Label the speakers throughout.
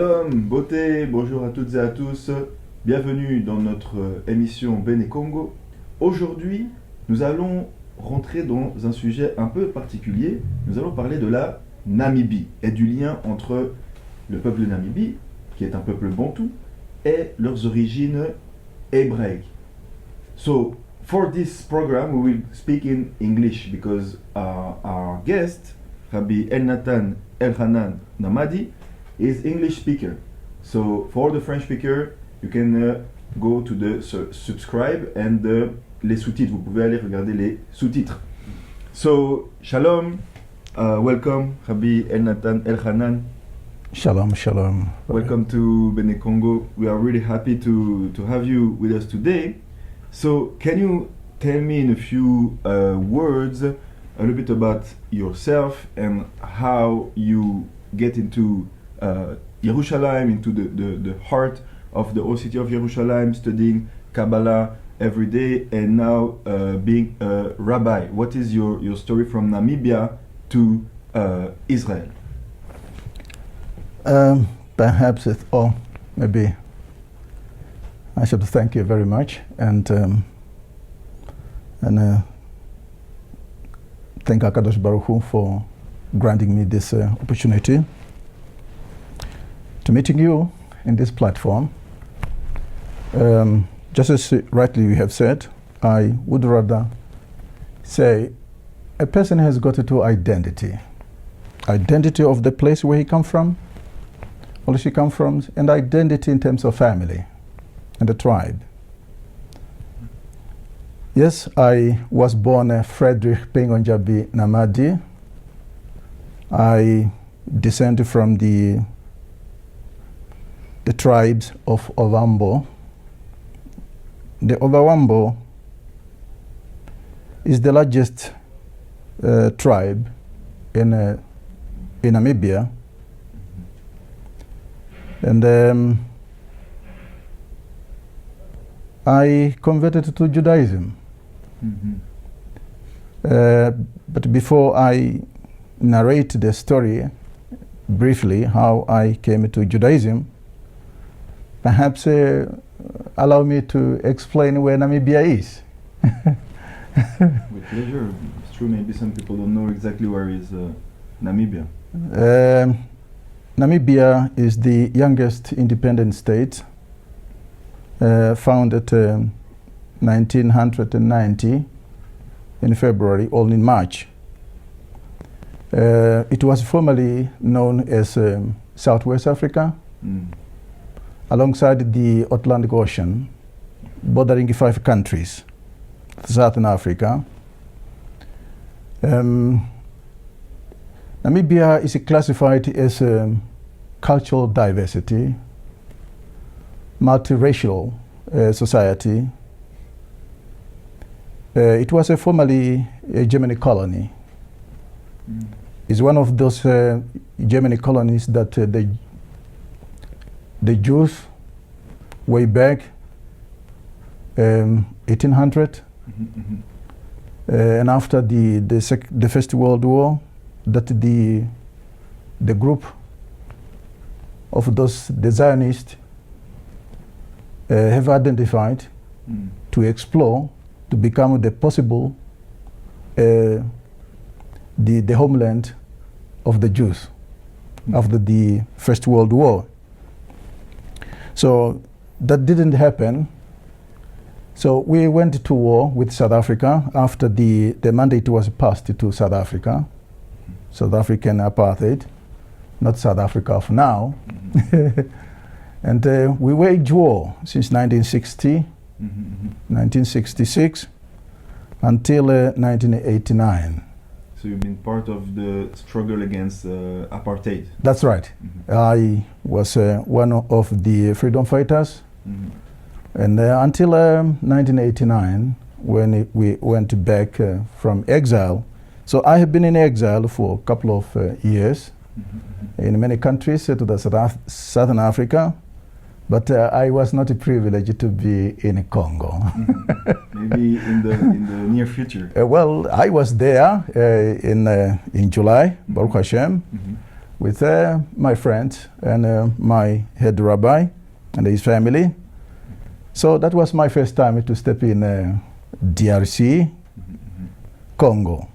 Speaker 1: Shalom, beauté, bonjour à toutes et à tous. Bienvenue dans notre émission Bnei Kongo. Aujourd'hui, nous allons rentrer dans un sujet un peu particulier. Nous allons parler de la Namibie et du lien entre le peuple de Namibie, qui est un peuple bantou, et leurs origines hébraïques. So, for this program, we will speak in English because our guest, Rabbi Elnatan, Elchanan, NAMAHDI, is English speaker. So for the French speaker, you can go to the subscribe and les sous-titres. Vous pouvez aller regarder les sous-titres. So Shalom, welcome Rabbi Elnatan Elchanan.
Speaker 2: Shalom, shalom.
Speaker 1: Welcome to Bnei Kongo. We are really happy to have you with us today. So can you tell me in a few words a little bit about yourself and how you get into Jerusalem, into the heart of the old city of Jerusalem, studying Kabbalah every day, and now being a rabbi. What is your story from Namibia to Israel?
Speaker 2: Perhaps maybe I should thank you very much and thank HaKadosh Baruch Hu for granting me this opportunity to meeting you in this platform. Just as rightly you have said, I would rather say a person has got to identity of the place where he come from, or she come from, and identity in terms of family and the tribe. Yes, I was born Frederick Pengonjabi NAMAHDI. I descend from the tribes of Ovambo. The Ovambo is the largest tribe in Namibia, and I converted to Judaism. But before I narrate the story briefly, how I came to Judaism, perhaps allow me to explain where Namibia is.
Speaker 1: With pleasure. It's true, maybe some people don't know exactly where is Namibia.
Speaker 2: Namibia is the youngest independent state, founded 1990 in February, or in March. It was formerly known as Southwest Africa, alongside the Atlantic Ocean, bordering 5 countries, Southern Africa. Namibia is classified as cultural diversity, multiracial society. It was formerly a German colony. It's one of those German colonies that the Jews, way back 1800, and after the First World War, that the group of those Zionists have identified to explore, to become the possible the homeland of the Jews after the First World War. So that didn't happen. So we went to war with South Africa after the mandate was passed to South Africa, South African apartheid, not South Africa of now. And we waged war since 1960, 1966, until 1989.
Speaker 1: So you've been part of the struggle against apartheid?
Speaker 2: That's right. I was one of the freedom fighters. And until 1989, when we went back from exile. So I have been in exile for a couple of years in many countries to the Southern Africa. But I was not privileged to be in Congo.
Speaker 1: Maybe in the near future.
Speaker 2: Well, I was there in July, Baruch Hashem. with my friends and my head rabbi and his family. So that was my first time to step in DRC, Congo.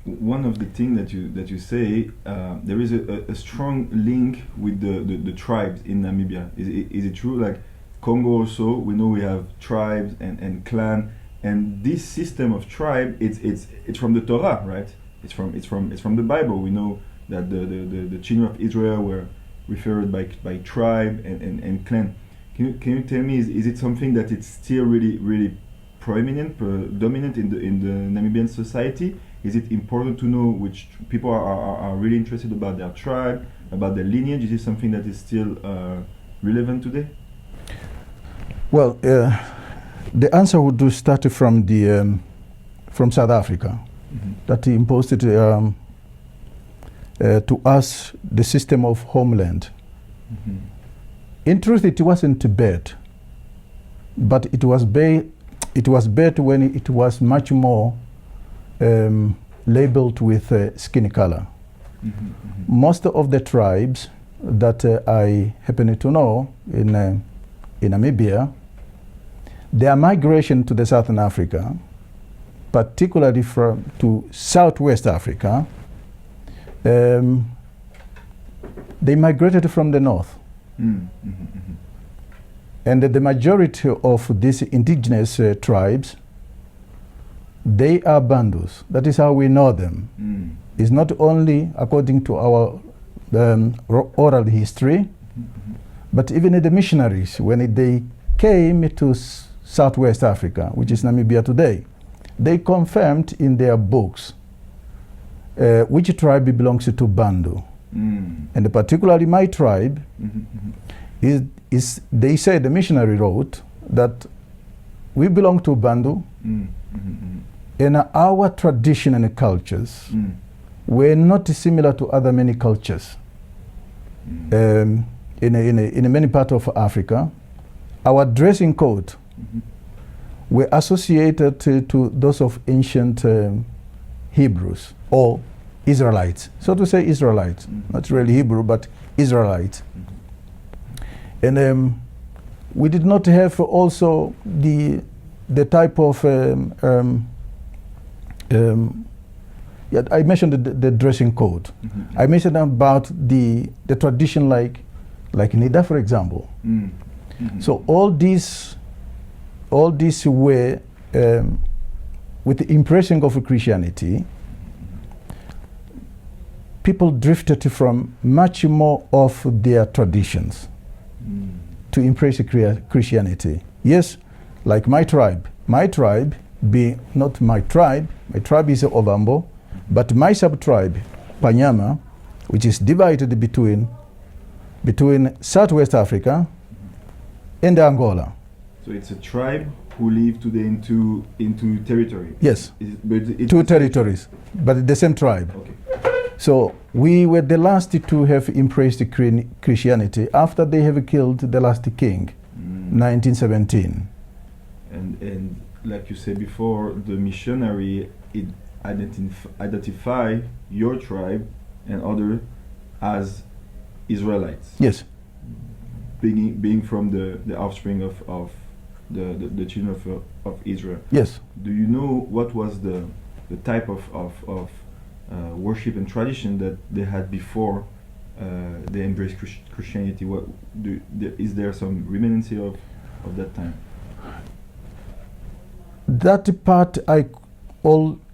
Speaker 1: One of the things that you say, there is a strong link with the tribes in Namibia. Is it true? Like Congo also, we know we have tribes and clan, and this system of tribe, it's from the Torah, right? It's from the Bible. We know that the children of Israel were referred by tribe and clan. Can you tell me, is it something that it's still really prominent, dominant in the Namibian society? Is it important to know which people are really interested about their tribe, about their lineage? Is it something that is still relevant today?
Speaker 2: Well, the answer would start from from South Africa, that imposed it, to us the system of homeland. In truth, it wasn't bad, but it was bad when it was much more labeled with skin color. Most of the tribes that I happen to know in Namibia, their migration to the Southern Africa, particularly to Southwest Africa, they migrated from the north. And the majority of these indigenous tribes, they are Bandus. That is how we know them. It's not only according to our oral history, but even the missionaries, when they came to Southwest Africa, which is Namibia today, they confirmed in their books which tribe belongs to Bandu. And particularly my tribe, they say, the missionary wrote that we belong to Bandu, and our tradition and cultures were not similar to other many cultures. In many parts of Africa, our dressing code were associated to those of ancient Hebrews or Israelites. So to say Israelites, not really Hebrew, but Israelites. And we did not have also the type of yeah, I mentioned the dressing code. I mentioned about the tradition like Nida, for example. So all these were with the impressing of Christianity, people drifted from much more of their traditions to embrace Christianity. Yes, like my tribe being not my tribe is Ovambo, but my sub-tribe, Panyama, which is divided between Southwest Africa and Angola.
Speaker 1: So it's a tribe who live today into territory.
Speaker 2: Yes, two territories, but the same tribe. Okay. So we were the last to have embraced Christianity after they have killed the last king, 1917.
Speaker 1: And like you said before, the missionary identify your tribe and other as Israelites.
Speaker 2: Yes.
Speaker 1: Being from the offspring of the children of Israel.
Speaker 2: Yes.
Speaker 1: Do you know what was the type of worship and tradition that they had before they embraced Christianity? Is there some reminiscence of that time?
Speaker 2: That part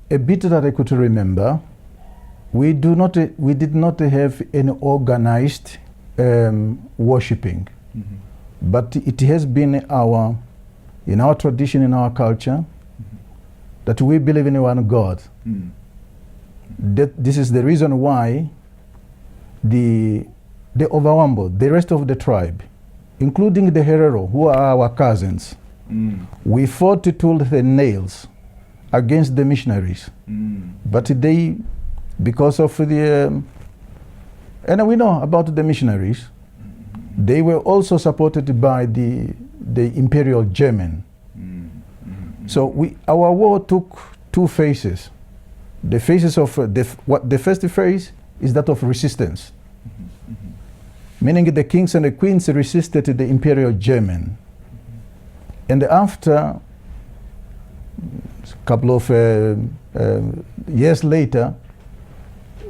Speaker 2: a bit that I could remember. We did not have any organized worshiping, but it has been in our tradition, in our culture, that we believe in one God. This is the reason why the Ovawambo, the rest of the tribe, including the Herero, who are our cousins, we fought tooth and nails against the missionaries. But they, because of the, and we know about the missionaries, they were also supported by the Imperial German. So our war took two phases. The phases of the first phase is that of resistance, meaning the kings and the queens resisted the Imperial German. And after a couple of years later,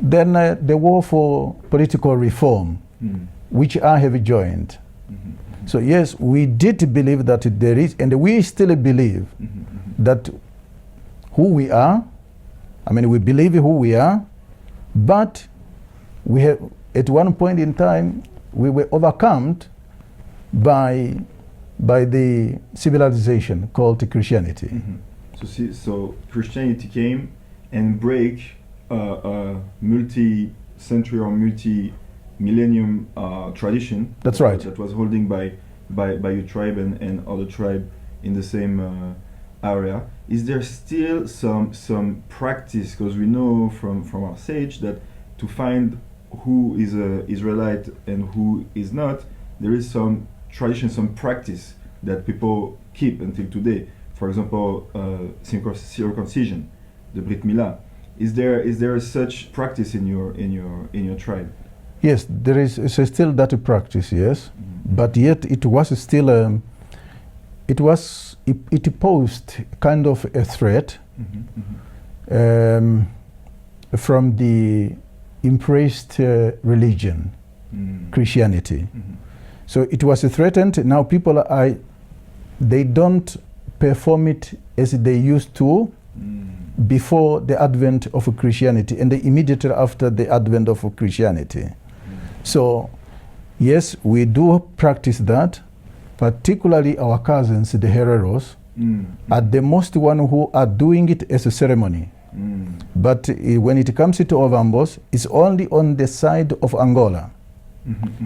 Speaker 2: then the war for political reform, which I have joined. So yes, we did believe that there is, and we still believe that who we are, I mean, we believe who we are, but we have, at one point in time, we were overcome by the civilization called Christianity.
Speaker 1: So Christianity came and break multi-century or multi-millennium tradition.
Speaker 2: That's right.
Speaker 1: That was holding by your tribe and other tribe in the same area. Is there still some practice? Because we know from our sage that to find who is a Israelite and who is not, there is some tradition, some practice that people keep until today. For example, circumcision, the Brit Milah. Is there such practice in your tribe?
Speaker 2: Yes, there is still that practice. Yes, but yet it was still it posed kind of a threat from the embraced religion, Christianity. So it was threatened. Now people they don't perform it as they used to before the advent of Christianity and immediately after the advent of Christianity. So yes, we do practice that, particularly our cousins, the Hereros, are the most one who are doing it as a ceremony. But when it comes to Ovambos, it's only on the side of Angola.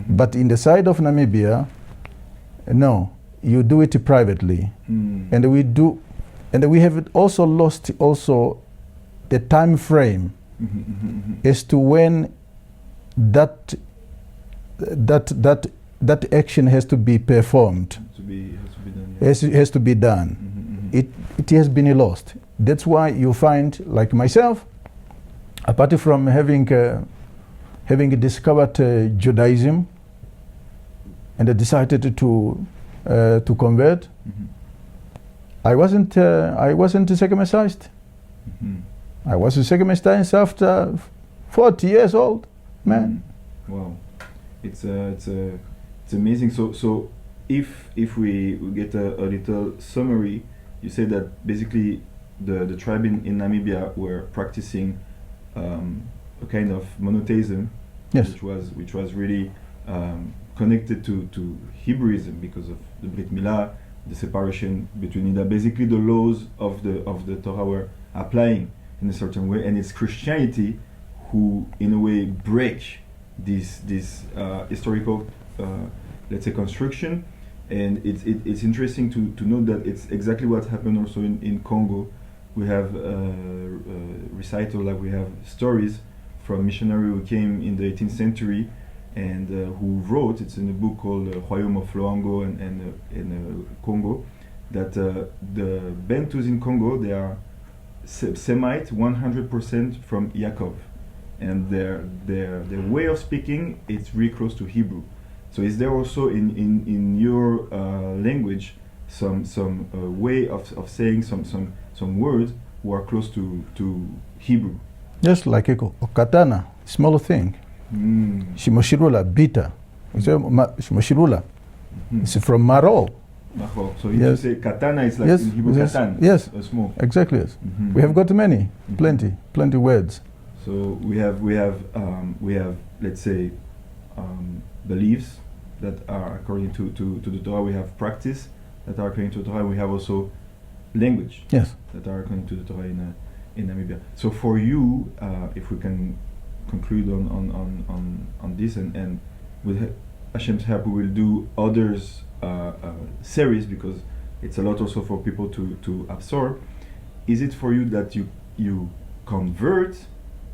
Speaker 2: But in the side of Namibia, no, you do it privately. And we do, and we have also lost the time frame as to when that action has to be performed. Has to be done. It has been lost. That's why you find, like myself, apart from having discovered Judaism and decided to convert, I wasn't circumcised. I was circumcised after 40 years old, man.
Speaker 1: Wow, it's amazing. So if we get a little summary, you say that basically the tribe in Namibia were practicing a kind of monotheism,
Speaker 2: yes,
Speaker 1: which was really connected to Hebrewism because of the Brit Milah, the separation between it. Basically, the laws of the Torah were applying in a certain way, and it's Christianity who, in a way, break this historical, let's say, construction. And it's interesting to note that it's exactly what happened also in Congo. We have recital, like we have stories from missionary who came in the 18th century and who wrote, it's in a book called Royaume of Loango and Congo, that the Bantus in Congo, they are Semite 100% from Yaakov, and their way of speaking, it's really close to Hebrew. So is there also in your language some way of saying some words who are close to Hebrew?
Speaker 2: Just like katana, small thing. Shimoshirula, bita. Shimoshirula. It's from Maro.
Speaker 1: So if you say katana, it's like in Hebrew katan.
Speaker 2: Yes,
Speaker 1: small.
Speaker 2: Exactly. Yes. We have got many, plenty words.
Speaker 1: So we have let's say beliefs that are according to the Torah. We have practice that are according to the Torah. We have also language,
Speaker 2: yes,
Speaker 1: that are according to the Torah in Namibia. So for you, if we can conclude on this, and with Hashem's help, we will do others series, because it's a lot also for people to absorb. Is it for you that you convert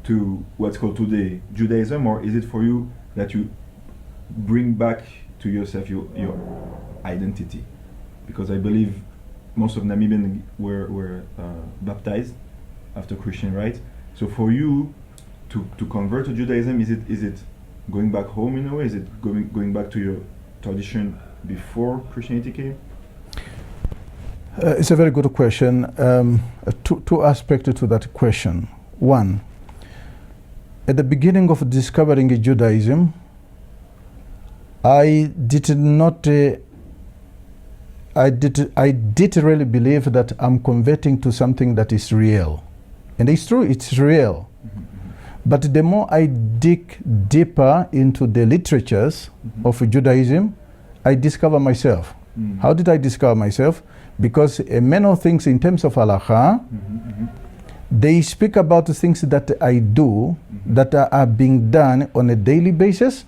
Speaker 1: to what's called today Judaism, or is it for you that you bring back to yourself your identity? Because I believe most of Namibians were baptized after Christian rite. So for you to convert to Judaism, is it going back home in a way? Is it going back to your tradition before Christianity came?
Speaker 2: It's a very good question. Two aspects to that question. One, at the beginning of discovering Judaism, I did really believe that I'm converting to something that is real. And it's true, it's real. But the more I dig deeper into the literatures of Judaism, I discover myself. How did I discover myself? Because many things in terms of halacha, they speak about the things that I do that are being done on a daily basis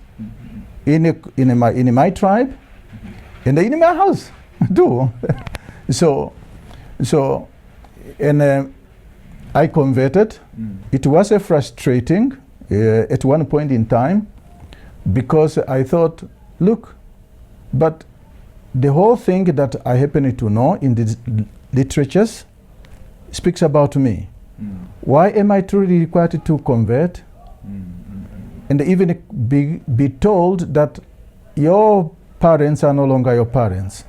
Speaker 2: in my tribe and in my house. Do. So I converted. It was a frustrating at one point in time because I thought, look, but the whole thing that I happen to know in the literatures speaks about me. Why am I truly required to convert? And even be told that your parents are no longer your parents.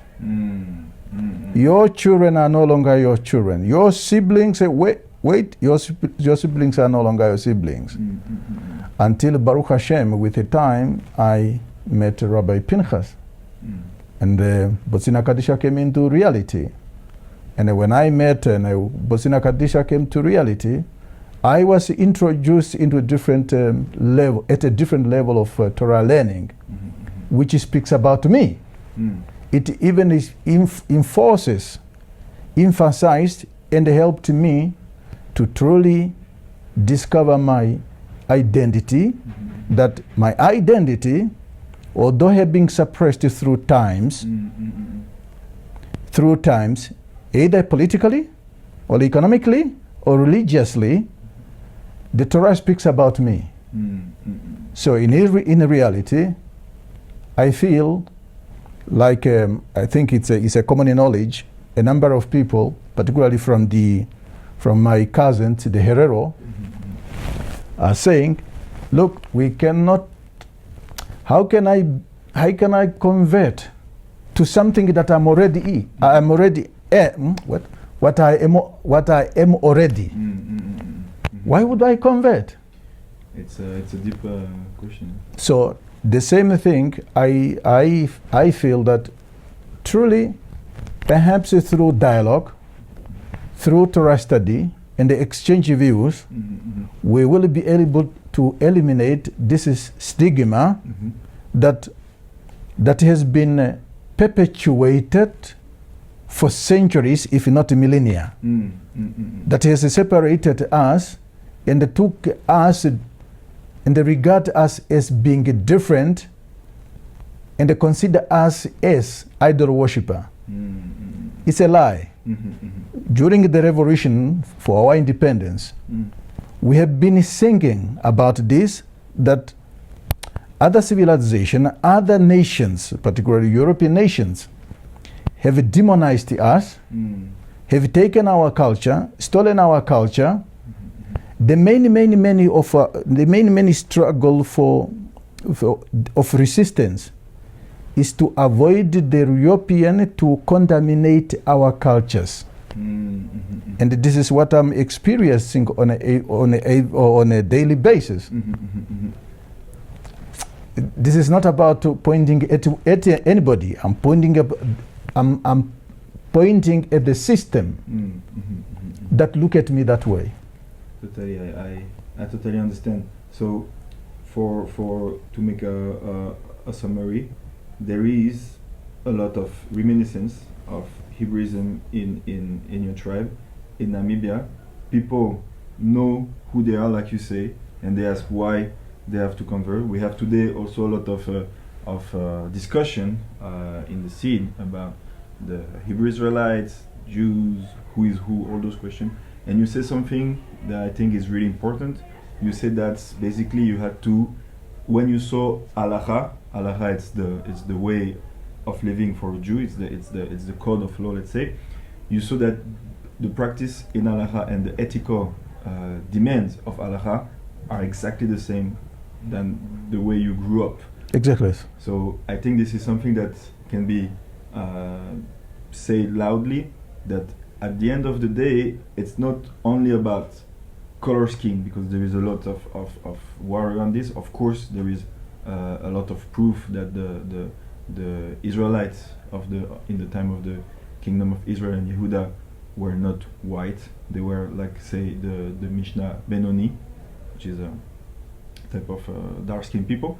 Speaker 2: Your children are no longer your children. Your siblings, wait, your siblings are no longer your siblings. Until Baruch Hashem, with the time, I met Rabbi Pinchas. And Bozina Kadisha came into reality. And when I met and Bozina Kadisha came to reality, I was introduced into a different level, at a different level of Torah learning, which speaks about me. It even is emphasized, and helped me to truly discover my identity, that my identity, although had been suppressed through times, either politically or economically or religiously, the Torah speaks about me. So in reality, I feel like I think it's a common knowledge. A number of people, particularly from my cousins, the Herero, are saying, "Look, we cannot. How can I convert to something that I'm already? I'm already what I am already. Why would I convert?"
Speaker 1: It's a deep question.
Speaker 2: So the same thing, I feel that truly, perhaps through dialogue, through Torah study, and the exchange views, we will be able to eliminate this stigma that has been perpetuated for centuries, if not millennia, that has separated us and took us and they regard us as being different and they consider us as idol worshipper. It's a lie. During the revolution for our independence, we have been singing about this, that other civilization, other nations, particularly European nations, have demonized us, have taken our culture, stolen our culture. The many struggle of resistance is to avoid the European to contaminate our cultures. And this is what I'm experiencing on a daily basis. This is not about pointing at anybody. I'm pointing at the system that look at me that way.
Speaker 1: Totally, I totally understand. So, to make a summary, there is a lot of reminiscence of Hebrewism in your tribe. In Namibia, people know who they are, like you say, and they ask why they have to convert. We have today also a lot of discussion in the scene about the Hebrew Israelites, Jews, who is who, all those questions. And you say something that I think is really important. You said that basically you had to, when you saw halacha, it's the way of living for a Jew. It's the code of law. Let's say you saw that the practice in halacha and the ethical demands of halacha are exactly the same than the way you grew up.
Speaker 2: Exactly.
Speaker 1: So I think this is something that can be said loudly, that at the end of the day, it's not only about color scheme, because there is a lot of war around this. Of course, there is a lot of proof that the Israelites in the time of the Kingdom of Israel and Yehuda were not white. They were, like, say, the Mishnah Benoni, which is a type of dark-skinned people.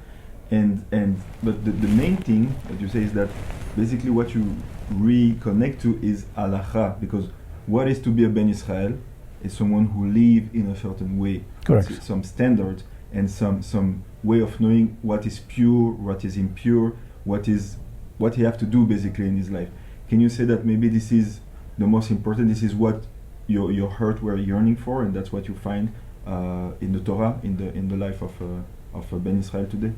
Speaker 1: But the main thing that you say is that basically what you reconnect to is halacha, because what is to be a Ben Israel is someone who live in a certain way.
Speaker 2: Correct.
Speaker 1: Some standard and some way of knowing what is pure, what is impure, what he have to do basically in his life. Can you say that maybe this is the most important? This is what your heart were yearning for, and that's what you find in the Torah, in the life of Ben Israel today.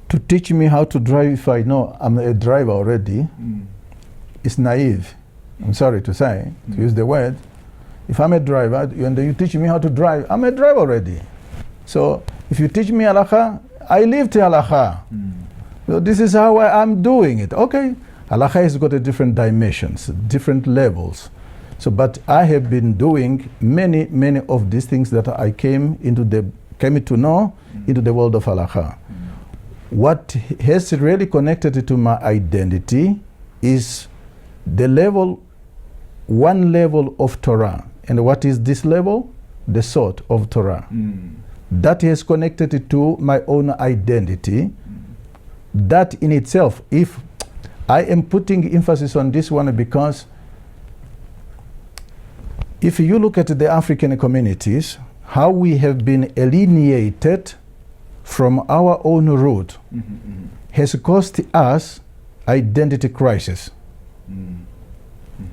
Speaker 2: To teach me how to drive if I know I'm a driver already is naive. I'm sorry to say, to use the word. If I'm a driver and you teach me how to drive, I'm a driver already. So if you teach me halacha, I live to halacha. So this is how I'm doing it. Okay, halacha has got a different dimensions, different levels. So, but I have been doing many of these things that I came to know into the world of halacha. What has really connected to my identity is one level of Torah. And what is this level? The sort of Torah. That has connected to my own identity. That in itself, if I am putting emphasis on this one, because if you look at the African communities, how we have been alienated from our own root has caused us identity crisis.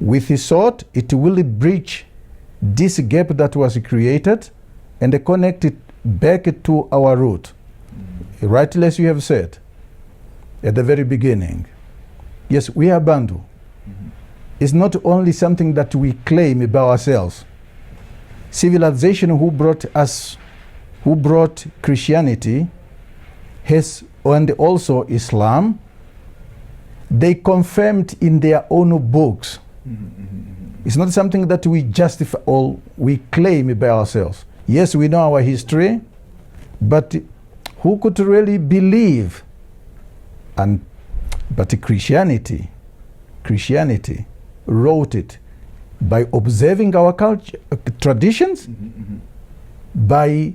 Speaker 2: With his thought, it will bridge this gap that was created and connect it back to our root. Rightly, as you have said at the very beginning, yes, we are Bantu. It's not only something that we claim about ourselves. Civilization who brought Christianity and also Islam, they confirmed in their own books. It's not something that we justify or we claim by ourselves. Yes, we know our history, but who could really believe? But Christianity wrote it by observing our culture, traditions, by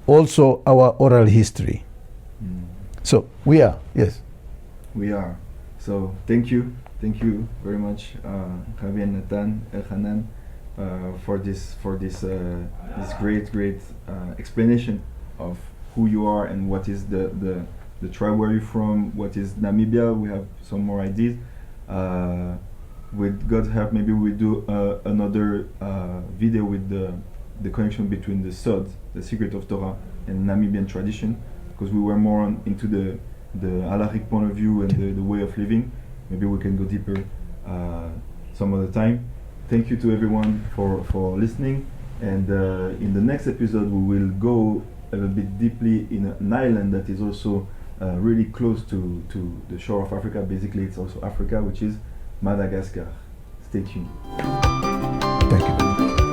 Speaker 2: also our oral history. So we are, yes.
Speaker 1: We are. So thank you very much, Rabbi Elnatan, Elchanan, for this great explanation of who you are and what is the tribe where you're from, what is Namibia. We have some more ideas. With God's help, maybe we do another video with the connection between the Sod, the secret of Torah, and Namibian tradition, because we were more into the halachic point of view and the way of living. Maybe we can go deeper some other time. Thank you to everyone for listening, and in the next episode we will go a little bit deeply in an island that is also really close to the shore of Africa. Basically, it's also Africa, which is Madagascar. Stay tuned.
Speaker 2: Thank you.